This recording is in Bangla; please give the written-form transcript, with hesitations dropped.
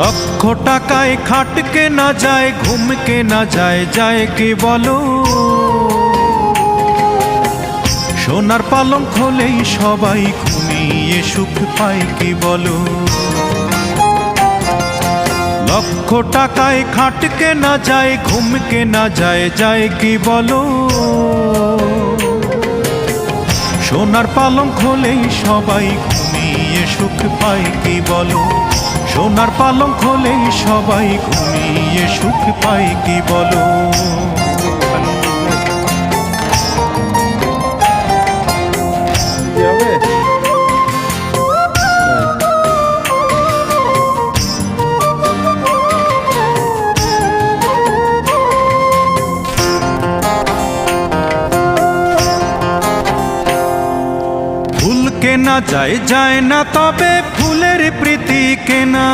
লক্ষ টাকায় খাট কেনা যায়, ঘুম কেনা যায়, যায় কি বলো? সোনার পালঙ্ক হলেই সবাই ঘুমিয়ে সুখ পায় কি বলো? লক্ষ টাকায় খাট কেনা যায়, ঘুম কেনা যায়, যায় কি বলো? সোনার পালঙ্ক হলেই সবাই ঘুমিয়ে সুখ পায় কি বলো? সোনার পালঙ্ক হলেই সবাই ঘুমিয়ে সুখ পায় কি বলো? ফুল কেনা যায়, যায় না, তবে ফুলের প্রীতি কেনা